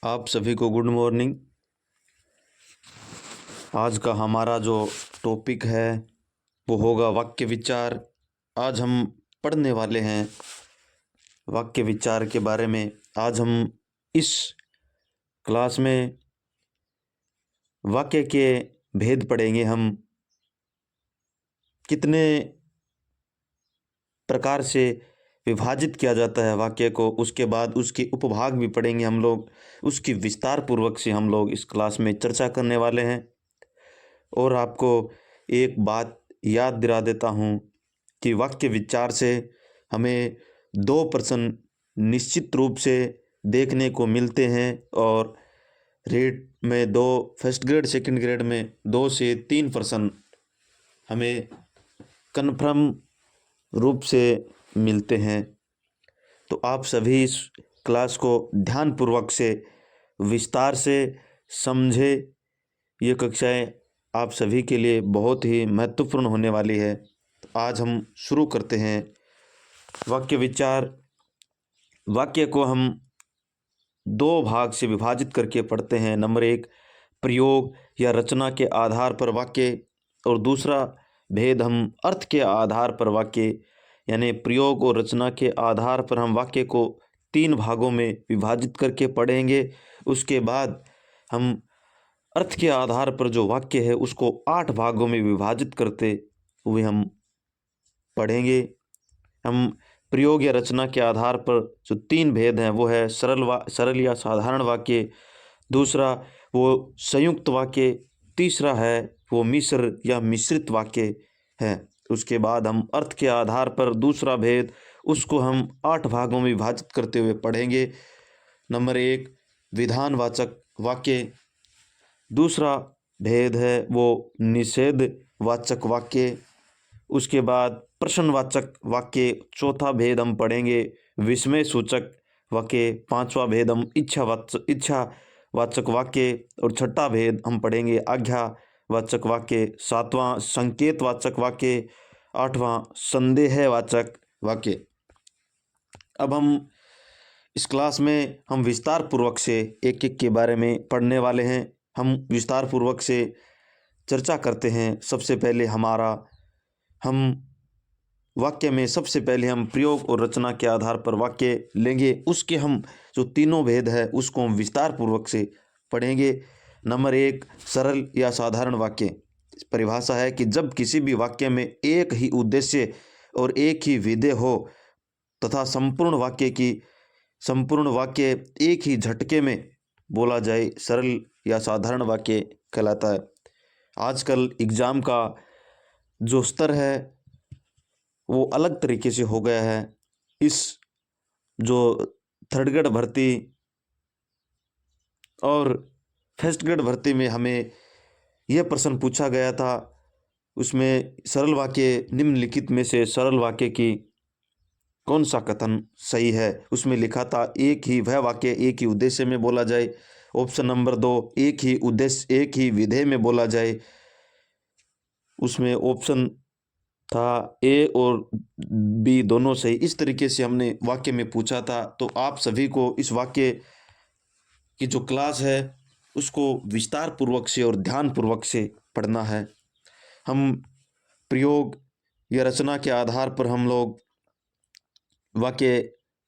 आप सभी को गुड मॉर्निंग। आज का हमारा जो टॉपिक है वो होगा वाक्य विचार। आज हम पढ़ने वाले हैं वाक्य विचार के बारे में। आज हम इस क्लास में वाक्य के भेद पढ़ेंगे। हम कितने प्रकार से विभाजित किया जाता है वाक्य को, उसके बाद उसके उपभाग भी पढ़ेंगे हम लोग। उसकी विस्तार पूर्वक से हम लोग इस क्लास में चर्चा करने वाले हैं। और आपको एक बात याद दिला देता हूँ कि वाक्य विचार से हमें 2 प्रश्न निश्चित रूप से देखने को मिलते हैं और रेट में 2 फर्स्ट ग्रेड सेकंड ग्रेड में 2 से 3 प्रश्न हमें कन्फर्म रूप से मिलते हैं। तो आप सभी इस क्लास को ध्यानपूर्वक से विस्तार से समझे। ये कक्षाएं आप सभी के लिए बहुत ही महत्वपूर्ण होने वाली है। तो आज हम शुरू करते हैं वाक्य विचार। वाक्य को हम 2 भाग से विभाजित करके पढ़ते हैं। नंबर 1, प्रयोग या रचना के आधार पर वाक्य, और दूसरा भेद हम अर्थ के आधार पर वाक्य, यानी प्रयोग और रचना के आधार पर हम वाक्य को 3 भागों में विभाजित करके पढ़ेंगे। उसके बाद हम अर्थ के आधार पर जो वाक्य है उसको 8 भागों में विभाजित करते हुए हम पढ़ेंगे। हम प्रयोग या रचना के आधार पर जो 3 भेद हैं वो है सरल या साधारण वाक्य, दूसरा वो संयुक्त वाक्य, तीसरा है वो मिश्र या मिश्रित वाक्य है। उसके बाद हम अर्थ के आधार पर दूसरा भेद, उसको हम 8 भागों में विभाजित करते हुए पढ़ेंगे। नंबर 1, विधानवाचक वाक्य, दूसरा भेद है वो निषेधवाचक वाक्य, उसके बाद प्रश्नवाचक वाक्य, चौथा भेद हम पढ़ेंगे विस्मय सूचक वाक्य, पांचवा भेद हम इच्छावाचक वाक्य, और छठा भेद हम पढ़ेंगे आज्ञावाचक वाक्य, सातवां संकेतवाचक वाक्य, आठवां संदेहवाचक वाक्य। अब हम इस क्लास में हम विस्तार पूर्वक से एक एक के बारे में पढ़ने वाले हैं। हम विस्तार पूर्वक से चर्चा करते हैं। सबसे पहले हम वाक्य में सबसे पहले हम प्रयोग और रचना के आधार पर वाक्य लेंगे। उसके हम जो तीनों भेद है उसको हम विस्तार पूर्वक से पढ़ेंगे। नंबर 1, सरल या साधारण वाक्य। परिभाषा है कि जब किसी भी वाक्य में एक ही उद्देश्य और एक ही विधेय हो तथा संपूर्ण वाक्य एक ही झटके में बोला जाए, सरल या साधारण वाक्य कहलाता है। आजकल एग्ज़ाम का जो स्तर है वो अलग तरीके से हो गया है। इस जो थर्ड ग्रेड भर्ती और फर्स्ट ग्रेड भर्ती में हमें यह प्रश्न पूछा गया था, उसमें सरल वाक्य निम्नलिखित में से सरल वाक्य की कौन सा कथन सही है। उसमें लिखा था एक ही वह वाक्य एक ही उद्देश्य में बोला जाए। ऑप्शन नंबर 2, एक ही उद्देश्य एक ही विधेय में बोला जाए। उसमें ऑप्शन था ए और बी दोनों सही। इस तरीके से हमने वाक्य में पूछा था। तो आप सभी को इस वाक्य की जो क्लास है उसको विस्तार पूर्वक से और ध्यान पूर्वक से पढ़ना है। हम प्रयोग या रचना के आधार पर हम लोग वाक्य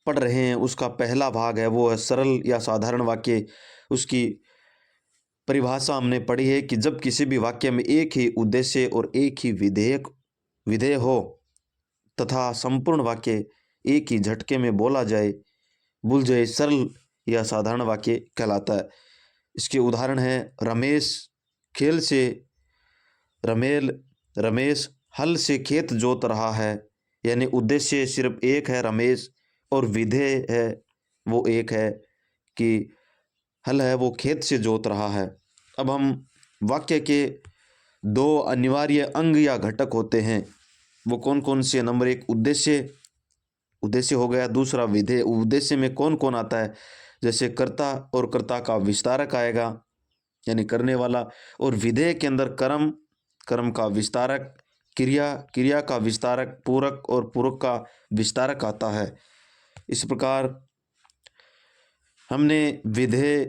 पढ़ रहे हैं। उसका पहला भाग है वो है सरल या साधारण वाक्य। उसकी परिभाषा हमने पढ़ी है कि जब किसी भी वाक्य में एक ही उद्देश्य और एक ही विधेय हो तथा संपूर्ण वाक्य एक ही झटके में बोल जाए, सरल या साधारण वाक्य कहलाता है। इसके उदाहरण हैं रमेश हल से खेत जोत रहा है, यानी उद्देश्य सिर्फ एक है रमेश, और विधेय है वो एक है कि हल है वो खेत से जोत रहा है। अब हम वाक्य के 2 अनिवार्य अंग या घटक होते हैं, वो कौन कौन से। नंबर 1, उद्देश्य हो गया। दूसरा विधेय। उद्देश्य में कौन कौन आता है, जैसे कर्ता और कर्ता का विस्तारक आएगा, यानी करने वाला। और विधेय के अंदर कर्म का विस्तारक, क्रिया का विस्तारक, पूरक और पूरक का विस्तारक आता है। इस प्रकार हमने विधेय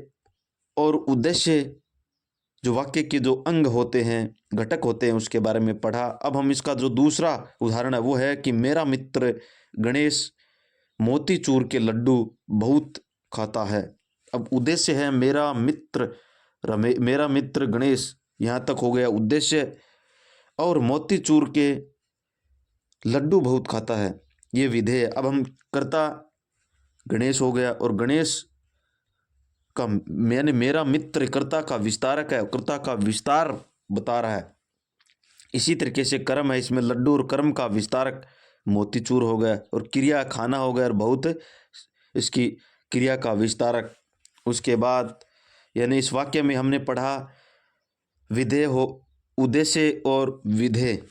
और उद्देश्य, जो वाक्य के जो अंग होते हैं, घटक होते हैं, उसके बारे में पढ़ा। अब हम इसका जो दूसरा उदाहरण है वो है कि मेरा मित्र गणेश मोतीचूर के लड्डू बहुत खाता है। अब उद्देश्य है मेरा मित्र गणेश, यहाँ तक हो गया उद्देश्य। और मोतीचूर के लड्डू बहुत खाता है, ये विधेय। अब हम कर्ता गणेश हो गया और गणेश का मैंने मेरा मित्र कर्ता का विस्तारक है, कर्ता का विस्तार बता रहा है। इसी तरीके से कर्म है, इसमें लड्डू और कर्म का विस्तारक मोतीचूर हो गया, और क्रिया खाना हो गया और बहुत इसकी क्रिया का विस्तारक। उसके बाद यानी इस वाक्य में हमने पढ़ा विधेय हो, उद्देश्य और विधेय।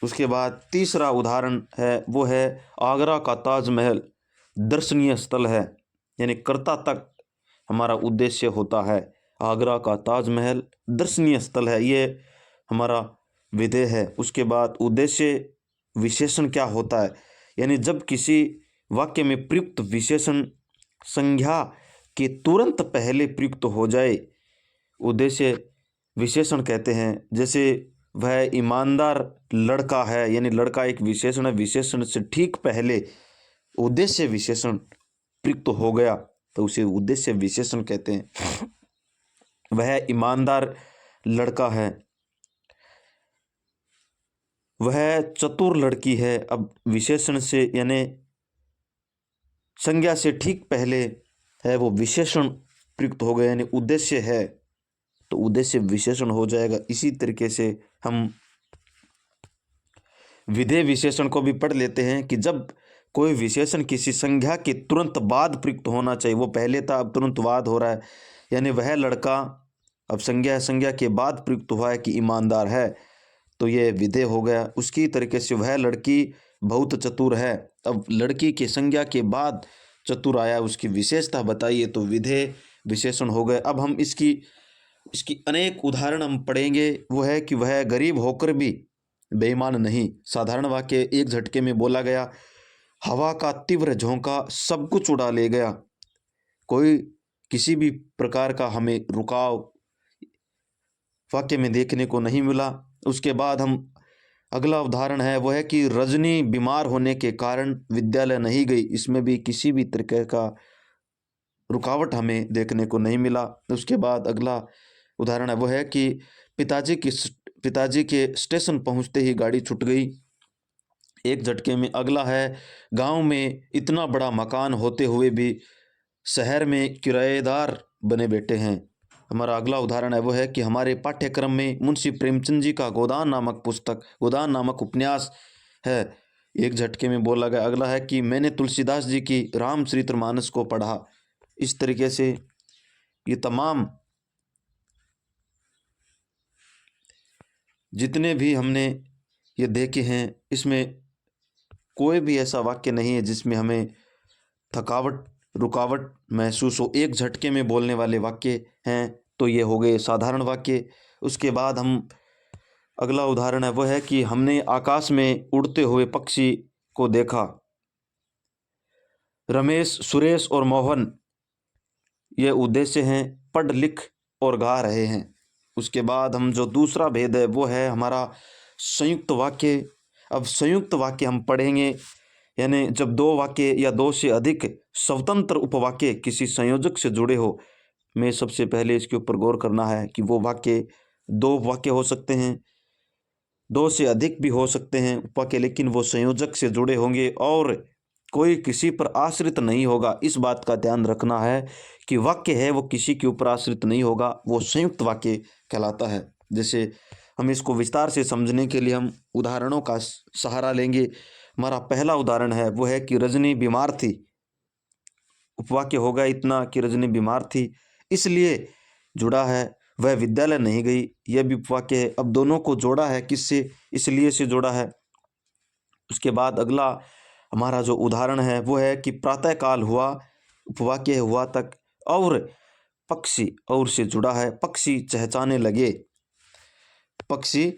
उसके बाद तीसरा उदाहरण है वो है आगरा का ताजमहल दर्शनीय स्थल है, यानी कर्ता तक हमारा उद्देश्य होता है। आगरा का ताजमहल दर्शनीय स्थल है, ये हमारा विधेय है। उसके बाद उद्देश्य विशेषण क्या होता है, यानी जब किसी वाक्य में प्रयुक्त विशेषण संज्ञा के तुरंत पहले प्रयुक्त हो जाए, उद्देश्य विशेषण कहते हैं। जैसे वह ईमानदार लड़का है, यानी लड़का एक विशेषण है, विशेषण से ठीक पहले उद्देश्य विशेषण प्रयुक्त हो गया तो उसे उद्देश्य विशेषण कहते हैं। वह ईमानदार लड़का है, वह चतुर लड़की है। अब विशेषण से यानी संज्ञा से ठीक पहले है वो विशेषण प्रयुक्त हो गया, यानी उद्देश्य है तो उद्देश्य विशेषण हो जाएगा। इसी तरीके से हम विधेय विशेषण को भी पढ़ लेते हैं कि जब कोई विशेषण किसी संज्ञा के तुरंत बाद प्रयुक्त होना चाहिए, वो पहले था अब तुरंत बाद हो रहा है, यानी वह लड़का अब संज्ञा के बाद प्रयुक्त हुआ है कि ईमानदार है, तो ये विधेय हो गया। उसकी तरीके से वह लड़की बहुत चतुर है, अब लड़की के संज्ञा के बाद चतुर आया, उसकी विशेषता बताइए, तो विधेय विशेषण हो गए। अब हम इसकी अनेक उदाहरण हम पढ़ेंगे। वो है कि वह गरीब होकर भी बेईमान नहीं। साधारण वाक्य एक झटके में बोला गया, हवा का तीव्र झोंका सब कुछ उड़ा ले गया। कोई किसी भी प्रकार का हमें रुकाव वाक्य में देखने को नहीं मिला। उसके बाद हम अगला उदाहरण है वो है कि रजनी बीमार होने के कारण विद्यालय नहीं गई। इसमें भी किसी भी तरह का रुकावट हमें देखने को नहीं मिला। उसके बाद अगला उदाहरण है वो है कि पिताजी के स्टेशन पहुंचते ही गाड़ी छूट गई, एक झटके में। अगला है गांव में इतना बड़ा मकान होते हुए भी शहर में किराएदार बने बैठे हैं। हमारा अगला उदाहरण है वो है कि हमारे पाठ्यक्रम में मुंशी प्रेमचंद जी का गोदान नामक उपन्यास है, एक झटके में बोला गया। अगला है कि मैंने तुलसीदास जी की रामचरितमानस को पढ़ा। इस तरीके से ये तमाम जितने भी हमने ये देखे हैं, इसमें कोई भी ऐसा वाक्य नहीं है जिसमें हमें थकावट रुकावट महसूस हो, एक झटके में बोलने वाले वाक्य हैं। तो ये हो गए साधारण वाक्य। उसके बाद हम अगला उदाहरण है वो है कि हमने आकाश में उड़ते हुए पक्षी को देखा। रमेश, सुरेश और मोहन ये उद्देश्य हैं, पढ़ लिख और गा रहे हैं। उसके बाद हम जो दूसरा भेद है वो है हमारा संयुक्त वाक्य। अब संयुक्त वाक्य हम पढ़ेंगे, यानी जब दो वाक्य या दो से अधिक स्वतंत्र उपवाक्य किसी संयोजक से जुड़े हो। में सबसे पहले इसके ऊपर गौर करना है कि वो वाक्य दो वाक्य हो सकते हैं, दो से अधिक भी हो सकते हैं उपवाक्य, लेकिन वो संयोजक से जुड़े होंगे और कोई किसी पर आश्रित नहीं होगा। इस बात का ध्यान रखना है कि वाक्य है वो किसी के ऊपर आश्रित नहीं होगा, वो संयुक्त वाक्य कहलाता है। जैसे हम इसको विस्तार से समझने के लिए हम उदाहरणों का सहारा लेंगे। हमारा पहला उदाहरण है वो है कि रजनी बीमार थी। उपवाक्य होगा इतना कि रजनी बीमार थी, इसलिए जुड़ा है। वह विद्यालय नहीं गई, यह भी उपवाक्य है। अब दोनों को जोड़ा है, किससे? इसलिए से जोड़ा है। उसके बाद अगला हमारा जो उदाहरण है वो है कि प्रातःकाल हुआ, उपवाक्य हुआ तक, और पक्षी और से जुड़ा है, पक्षी चहचहाने लगे, पक्षी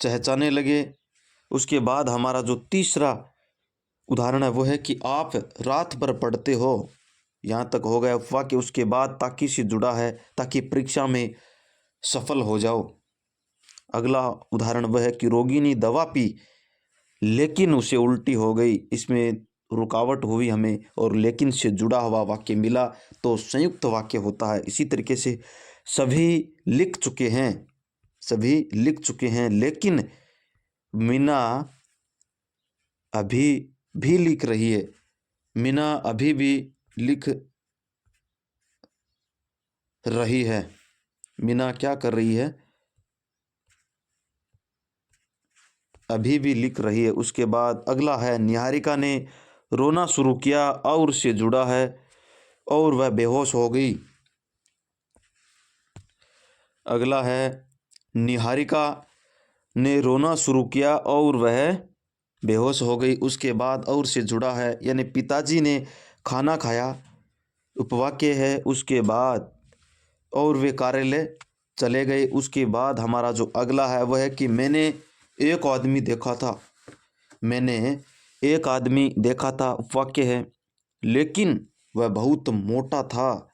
चहचहाने लगे। उसके बाद हमारा जो तीसरा उदाहरण है वो है कि आप रात भर पढ़ते हो, यहाँ तक हो गया वाक्य। उसके बाद ताकि से जुड़ा है ताकि परीक्षा में सफल हो जाओ। अगला उदाहरण वह है कि रोगी ने दवा पी लेकिन उसे उल्टी हो गई। इसमें रुकावट हुई हमें और लेकिन से जुड़ा हुआ वाक्य मिला तो संयुक्त वाक्य होता है। इसी तरीके से सभी लिख चुके हैं, सभी लिख चुके हैं लेकिन मीना अभी भी लिख रही है। मीना अभी भी लिख रही है। मीना क्या कर रही है? अभी भी लिख रही है। उसके बाद अगला है निहारिका ने रोना शुरू किया और से जुड़ा है और वह बेहोश हो गई। अगला है निहारिका ने रोना शुरू किया और वह बेहोश हो गई। उसके बाद और से जुड़ा है यानी पिताजी ने खाना खाया, उपवाक्य है। उसके बाद और वे कार्यालय चले गए। उसके बाद हमारा जो अगला है वह है कि मैंने एक आदमी देखा था। मैंने एक आदमी देखा था, उपवाक्य है, लेकिन वह बहुत मोटा था।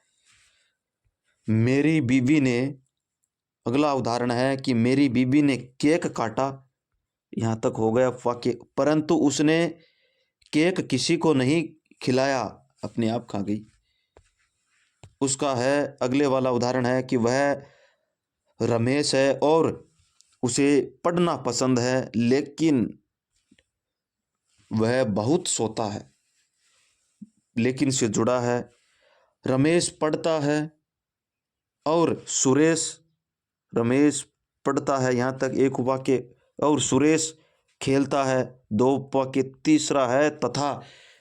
मेरी बीवी ने, अगला उदाहरण है कि मेरी बीवी ने केक काटा। यहाँ तक हो गया वाक्य, परंतु उसने केक किसी को नहीं खिलाया, अपने आप खा गई। उसका है अगले वाला उदाहरण है कि वह रमेश है और उसे पढ़ना पसंद है लेकिन वह बहुत सोता है। लेकिन से जुड़ा है। रमेश पढ़ता है और सुरेश, रमेश पढ़ता है, यहाँ तक एक वाक्य, और सुरेश खेलता है, दो वाक्य। तीसरा है तथा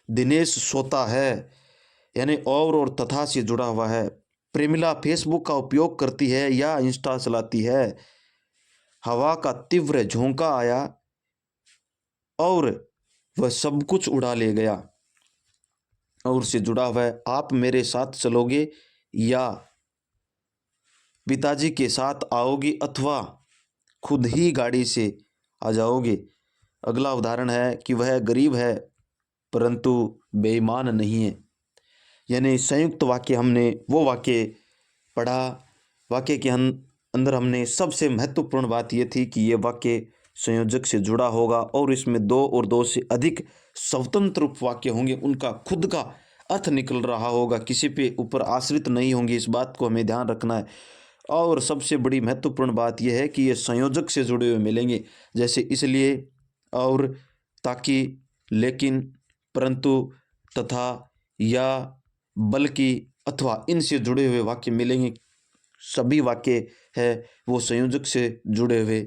दिनेश सोता है, यानी और तथा से जुड़ा हुआ है। प्रेमिला फेसबुक का उपयोग करती है या इंस्टा चलाती है। हवा का तीव्र झोंका आया और वह सब कुछ उड़ा ले गया। और से जुड़ा हुआ है आप मेरे साथ चलोगे या पिताजी के साथ आओगे अथवा खुद ही गाड़ी से आ जाओगे। अगला उदाहरण है कि वह गरीब है परंतु बेईमान नहीं है। यानी संयुक्त वाक्य हमने वो वाक्य पढ़ा। वाक्य के अंदर हमने सबसे महत्वपूर्ण बात ये थी कि ये वाक्य संयोजक से जुड़ा होगा और इसमें दो और दो से अधिक स्वतंत्र उपवाक्य होंगे, उनका खुद का अर्थ निकल रहा होगा, किसी पे ऊपर आश्रित नहीं होंगे। इस बात को हमें ध्यान रखना है। और सबसे बड़ी महत्वपूर्ण बात यह है कि ये संयोजक से जुड़े हुए मिलेंगे, जैसे इसलिए, और, ताकि, लेकिन, परंतु, तथा, या, बल्कि, अथवा इनसे जुड़े हुए वाक्य मिलेंगे। सभी वाक्य है वो संयोजक से जुड़े हुए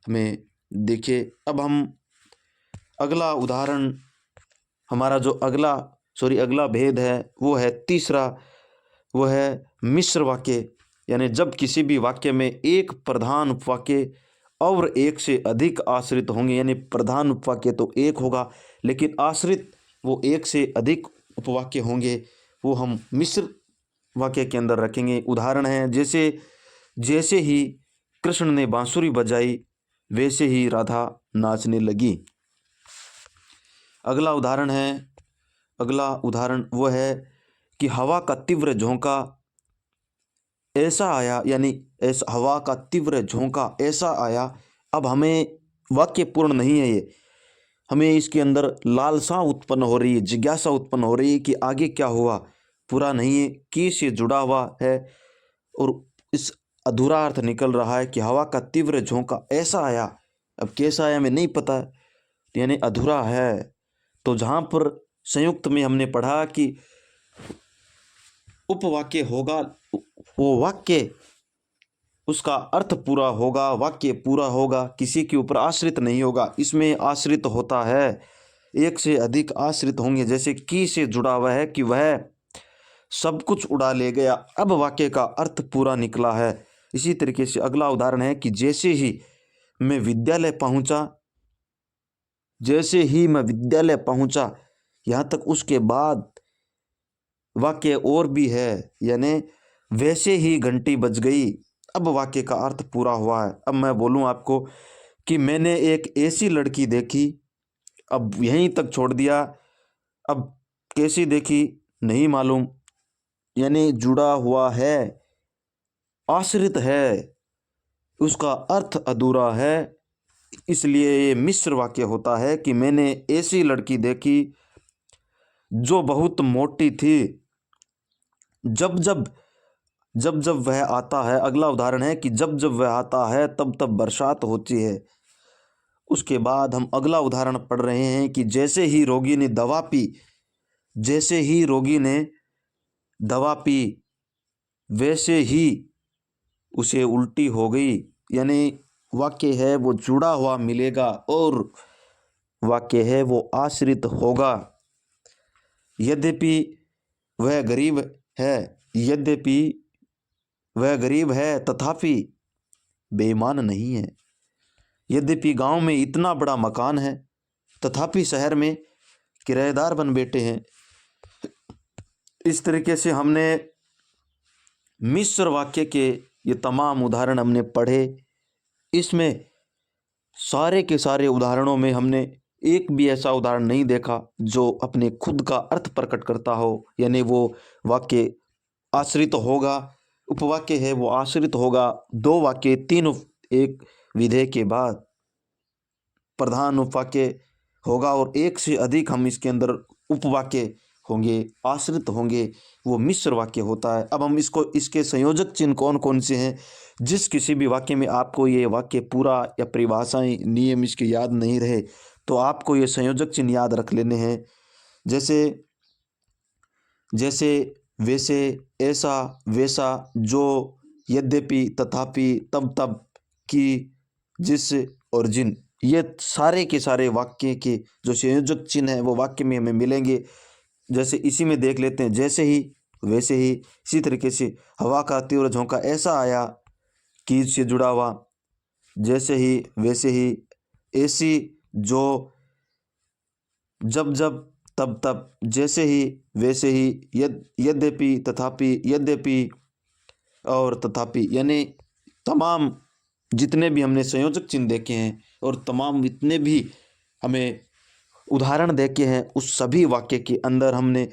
हमें देखिए। अब हम अगला उदाहरण, हमारा जो अगला भेद है वो है तीसरा, वो है मिश्र वाक्य। यानी जब किसी भी वाक्य में एक प्रधान उपवाक्य और एक से अधिक आश्रित होंगे, यानी प्रधान उपवाक्य तो एक होगा लेकिन आश्रित वो एक से अधिक उपवाक्य होंगे, वो हम मिश्र वाक्य के अंदर रखेंगे। उदाहरण है जैसे ही कृष्ण ने बांसुरी बजाई वैसे ही राधा नाचने लगी। अगला उदाहरण वो है कि हवा का तीव्र झोंका ऐसा आया, यानी ऐसा हवा का तीव्र झोंका ऐसा आया। अब हमें वाक्य पूर्ण नहीं है ये, हमें इसके अंदर लालसा उत्पन्न हो रही है, जिज्ञासा उत्पन्न हो रही है कि आगे क्या हुआ, पूरा नहीं है, की से जुड़ा हुआ है और इस अधूरा अर्थ निकल रहा है कि हवा का तीव्र झोंका ऐसा आया। अब कैसा आया हमें नहीं पता, यानी अधूरा है। तो जहाँ पर संयुक्त में हमने पढ़ा कि उपवाक्य होगा, वो वाक्य उसका अर्थ पूरा होगा, वाक्य पूरा होगा, किसी के ऊपर आश्रित नहीं होगा। इसमें आश्रित होता है, एक से अधिक आश्रित होंगे, जैसे की से जुड़ा हुआ है कि वह सब कुछ उड़ा ले गया। अब वाक्य का अर्थ पूरा निकला है। इसी तरीके से अगला उदाहरण है कि जैसे ही मैं विद्यालय पहुंचा, यहाँ तक उसके बाद वाक्य और भी है, यानी वैसे ही घंटी बज गई। अब वाक्य का अर्थ पूरा हुआ है। अब मैं बोलूँ आपको कि मैंने एक ऐसी लड़की देखी, अब यहीं तक छोड़ दिया। अब कैसी देखी नहीं मालूम, यानी जुड़ा हुआ है, आश्रित है, उसका अर्थ अधूरा है। इसलिए ये मिश्र वाक्य होता है कि मैंने ऐसी लड़की देखी जो बहुत मोटी थी। जब जब जब जब वह आता है, अगला उदाहरण है कि जब जब वह आता है तब तब बरसात होती है। उसके बाद हम अगला उदाहरण पढ़ रहे हैं कि जैसे ही रोगी ने दवा पी, जैसे ही रोगी ने दवा पी, वैसे ही उसे उल्टी हो गई। यानी वाक्य है वो जुड़ा हुआ मिलेगा और वाक्य है वो आश्रित होगा। यद्यपि वह गरीब है, यद्यपि वह गरीब है तथापि बेईमान नहीं है। यद्यपि गांव में इतना बड़ा मकान है तथापि शहर में किराएदार बन बैठे हैं। इस तरीके से हमने मिश्र वाक्य के ये तमाम उदाहरण हमने पढ़े। इसमें सारे के सारे उदाहरणों में हमने एक भी ऐसा उदाहरण नहीं देखा जो अपने खुद का अर्थ प्रकट करता हो, यानी वो वाक्य आश्रित होगा, उपवाक्य है वो आश्रित होगा। दो वाक्य, तीन एक विधेय के बाद प्रधान उपवाक्य होगा और एक से अधिक हम इसके अंदर उपवाक्य होंगे, आश्रित होंगे, वो मिश्र वाक्य होता है। अब हम इसको, इसके संयोजक चिन्ह कौन कौन से हैं, जिस किसी भी वाक्य में आपको ये वाक्य पूरा या परिभाषाएं नियम इसके याद नहीं रहे तो आपको ये संयोजक चिन्ह याद रख लेने हैं। जैसे जैसे, वैसे, ऐसा, वैसा, जो, यद्यपि, तथापि, तब तब, कि, जिस और जिन, ये सारे के सारे वाक्य के जो संयोजक चिन्ह हैं वो वाक्य में हमें मिलेंगे। जैसे इसी में देख लेते हैं, जैसे ही, वैसे ही। इसी तरीके से हवा का तीव्र झोंका ऐसा आया कि से जुड़ा हुआ, जैसे ही, वैसे ही, ऐसी, जो, जब जब, तब तब, जैसे ही, वैसे ही, यद्यपि, तथापि, यद्यपि और तथापि। यानी तमाम जितने भी हमने संयोजक चिन्ह देखे हैं और तमाम जितने भी हमें उदाहरण देखे हैं उस सभी वाक्य के अंदर हमने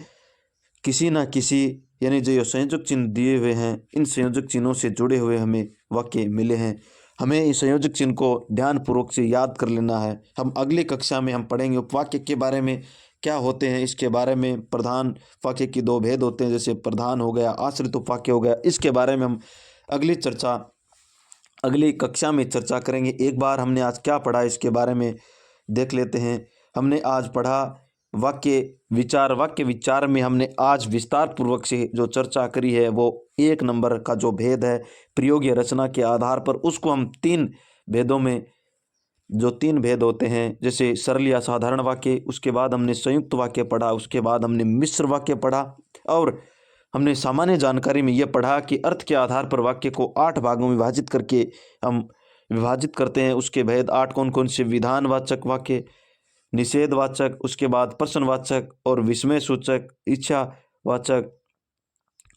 किसी ना किसी, यानी जो ये संयोजक चिन्ह दिए हुए हैं, इन संयोजक चिन्हों से जुड़े हुए हमें वाक्य मिले हैं। हमें इस संयोजक चिन्ह को ध्यानपूर्वक से याद कर लेना है। हम अगली कक्षा में हम पढ़ेंगे उपवाक्य के बारे में, क्या होते हैं इसके बारे में। प्रधान वाक्य की दो भेद होते हैं, जैसे प्रधान हो गया, आश्रित उपवाक्य हो गया। इसके बारे में हम अगली कक्षा में चर्चा करेंगे। एक बार हमने आज क्या पढ़ा इसके बारे में देख लेते हैं। हमने आज पढ़ा वाक्य विचार। वाक्य विचार में हमने आज विस्तार पूर्वक से जो चर्चा करी है वो 1 नंबर का जो भेद है प्रयोग या रचना के आधार पर, उसको हम 3 भेदों में, जो 3 भेद होते हैं, जैसे सरल या साधारण वाक्य, उसके बाद हमने संयुक्त वाक्य पढ़ा, उसके बाद हमने मिश्र वाक्य पढ़ा और हमने सामान्य जानकारी में यह पढ़ा कि अर्थ के आधार पर वाक्य को 8 भागों में विभाजित करके हम विभाजित करते हैं। उसके भेद 8 कौन कौन से, विधानवाचक वाक्य, निषेधवाचक, उसके बाद प्रश्नवाचक और विस्मय सूचक, इच्छावाचक,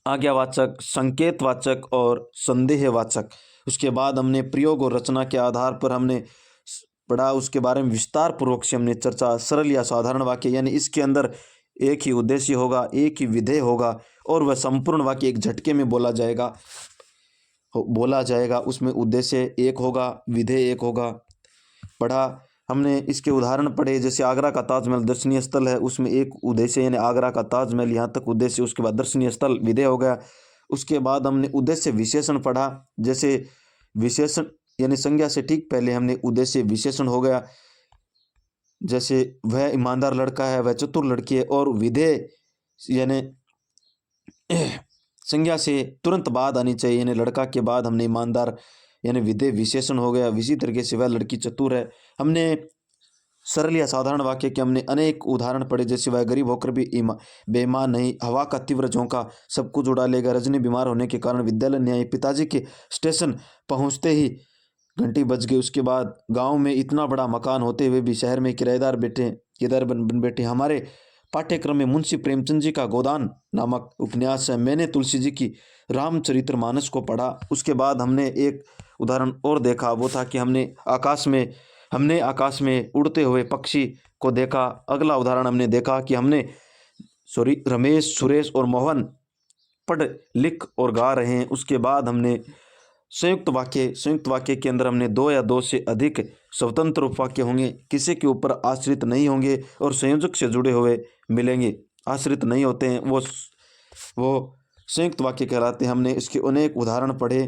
आज्ञावाचक, संकेतवाचक और संदेहवाचक। उसके बाद हमने प्रयोग और रचना के आधार पर हमने पढ़ा, उसके बारे में विस्तार पूर्वक से हमने चर्चा। सरल या साधारण वाक्य, यानी इसके अंदर एक ही उद्देश्य होगा, एक ही विधेय होगा और वह संपूर्ण वाक्य एक झटके में बोला जाएगा। उसमें उद्देश्य एक होगा, विधेय एक होगा। पढ़ा हमने, इसके उदाहरण पढ़े, जैसे आगरा का ताजमहल दर्शनीय स्थल है, उसमें एक उद्देश्य यानी आगरा का ताजमहल, यहाँ तक उद्देश्य, उसके बाद दर्शनीय स्थल विधेय हो गया। उसके बाद हमने उद्देश्य विशेषण पढ़ा, जैसे विशेषण यानी संज्ञा से ठीक पहले हमने उद्देश्य विशेषण हो गया, जैसे वह ईमानदार लड़का है, वह चतुर लड़की है। और विधेय यानी संज्ञा से तुरंत बाद आनी चाहिए, यानी लड़का के बाद हमने ईमानदार, यानी विधेय विशेषण हो गया। इसी तरीके से वह लड़की चतुर है। हमने सरल या साधारण वाक्य के हमने अनेक उदाहरण पढ़े, जैसे वह गरीब होकर भी बेईमान नहीं, हवा का तीव्र झोंका सब कुछ उड़ा लेगा, रजनी बीमार होने के कारण विद्यालय नहीं आई, पिताजी के स्टेशन पहुंचते ही घंटी बज गई। उसके बाद गांव में इतना बड़ा मकान होते हुए भी शहर में किराएदार बन बैठे। हमारे पाठ्यक्रम में मुंशी प्रेमचंद जी का गोदान नामक उपन्यास है। मैंने तुलसी जी की रामचरितमानस को पढ़ा। उसके बाद हमने एक उदाहरण और देखा, वो था कि हमने आकाश में उड़ते हुए पक्षी को देखा। अगला उदाहरण हमने देखा कि हमने रमेश, सुरेश और मोहन पढ़ लिख और गा रहे हैं। उसके बाद हमने संयुक्त वाक्य के अंदर हमने 2 या 2 से अधिक स्वतंत्र उपवाक्य होंगे, किसी के ऊपर आश्रित नहीं होंगे और संयोजक से जुड़े हुए मिलेंगे। आश्रित नहीं होते हैं वो संयुक्त वाक्य कहलाते हैं। हमने इसके अनेक उदाहरण पढ़े,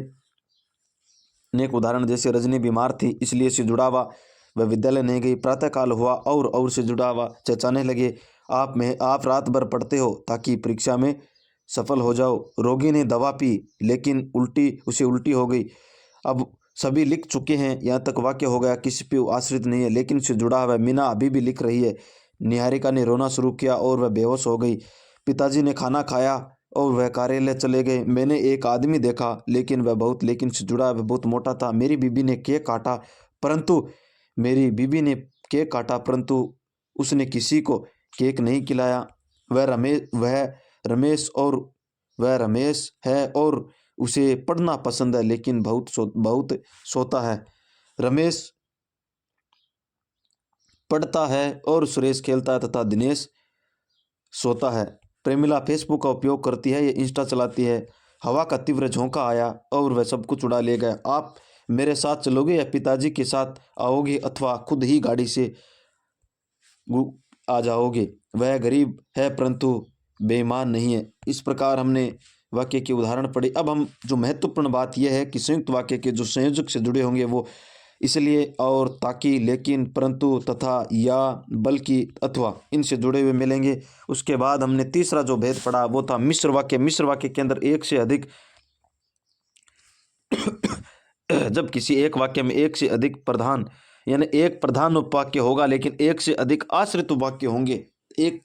अनेक उदाहरण जैसे रजनी बीमार थी इसलिए से जुड़ा हुआ वह विद्यालय नहीं गई। प्रातःकाल हुआ और से जुड़ा हुआ चचाने लगे आप रात भर पढ़ते हो ताकि परीक्षा में सफल हो जाओ। रोगी ने दवा पी लेकिन उसे उल्टी हो गई। अब सभी लिख चुके हैं, यहाँ तक वाक्य हो गया किसी पे आश्रित नहीं है लेकिन से जुड़ा हुआ है। मीना अभी भी लिख रही है। निहारिका ने रोना शुरू किया और वह बेहोश हो गई। पिताजी ने खाना खाया और वह कार्यालय चले गए। मैंने एक आदमी देखा लेकिन से जुड़ा वह बहुत मोटा था। मेरी बीबी ने केक काटा परंतु उसने किसी को केक नहीं खिलाया। वह रमेश है और उसे पढ़ना पसंद है लेकिन बहुत सोता है। रमेश पढ़ता है और सुरेश खेलता है तथा दिनेश सोता है। प्रेमिला फेसबुक का उपयोग करती है, ये इंस्टा चलाती है। हवा का तीव्र झोंका आया और वह सब कुछ उड़ा ले गया। आप मेरे साथ चलोगे या पिताजी के साथ आओगे अथवा खुद ही गाड़ी से आ जाओगे। वह गरीब है परंतु बेईमान नहीं है। इस प्रकार हमने वाक्य के उदाहरण पढ़े। अब हम जो महत्वपूर्ण बात यह है कि संयुक्त वाक्य के जो संयोजक से जुड़े होंगे वो इसलिए और ताकि, लेकिन, परंतु, तथा, या, बल्कि, अथवा इनसे जुड़े हुए मिलेंगे। उसके बाद हमने तीसरा जो भेद पढ़ा वो था मिश्र वाक्य। मिश्र वाक्य के अंदर एक से अधिक जब किसी एक वाक्य में एक से अधिक प्रधान यानी एक प्रधान उपवाक्य होगा लेकिन एक से अधिक आश्रित उपवाक्य होंगे। एक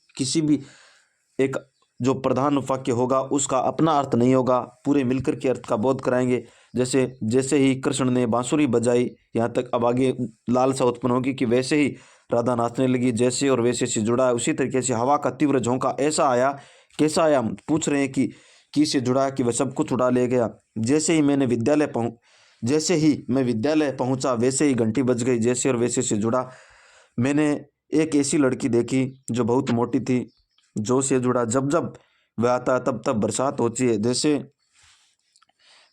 जो प्रधान उपवाक्य होगा उसका अपना अर्थ नहीं होगा, पूरे मिलकर के अर्थ का बोध कराएंगे। जैसे ही कृष्ण ने बांसुरी बजाई, यहाँ तक अब आगे लालसा उत्पन्न होगी कि वैसे ही राधा नाचने लगी, जैसे और वैसे से जुड़ा है। उसी तरीके से हवा का तीव्र झोंका ऐसा आया, कैसा आया, हम पूछ रहे हैं कि से जुड़ा है कि वह सब कुछ उड़ा ले गया। जैसे ही मैं विद्यालय पहुंचा वैसे ही घंटी बज गई। जैसे और वैसे से जुड़ा, मैंने एक ऐसी लड़की देखी जो बहुत मोटी थी। जो से जुड़ा, जब वह आता है तब बरसात होती है।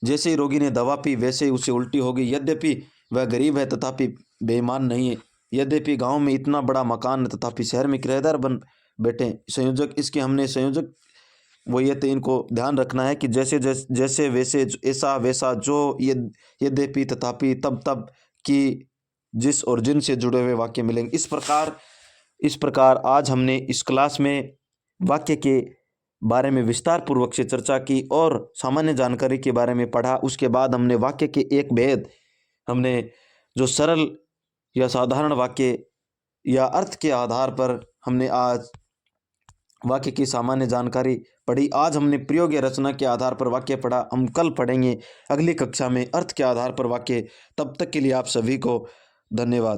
जैसे ही रोगी ने दवा पी वैसे ही उसे उल्टी हो गई। यद्यपि वह गरीब है तथापि बेईमान नहीं है। यद्यपि गांव में इतना बड़ा मकान है तथापि शहर में किराएदार बन बैठे। संयोजक इसके हमने संयोजक वो ये थे, इनको ध्यान रखना है कि जैसे वैसे, ऐसा वैसा, जो, यद्यपि, तथापि, तब की, जिस और जिन से जुड़े हुए वाक्य मिलेंगे। इस प्रकार आज हमने इस क्लास में वाक्य के बारे में विस्तार पूर्वक से चर्चा की और सामान्य जानकारी के बारे में पढ़ा। उसके बाद हमने वाक्य के एक भेद, हमने जो सरल या साधारण वाक्य या अर्थ के आधार पर हमने आज वाक्य की सामान्य जानकारी पढ़ी। आज हमने प्रयोग या रचना के आधार पर वाक्य पढ़ा। हम कल पढ़ेंगे अगली कक्षा में अर्थ के आधार पर वाक्य। तब तक के लिए आप सभी को धन्यवाद।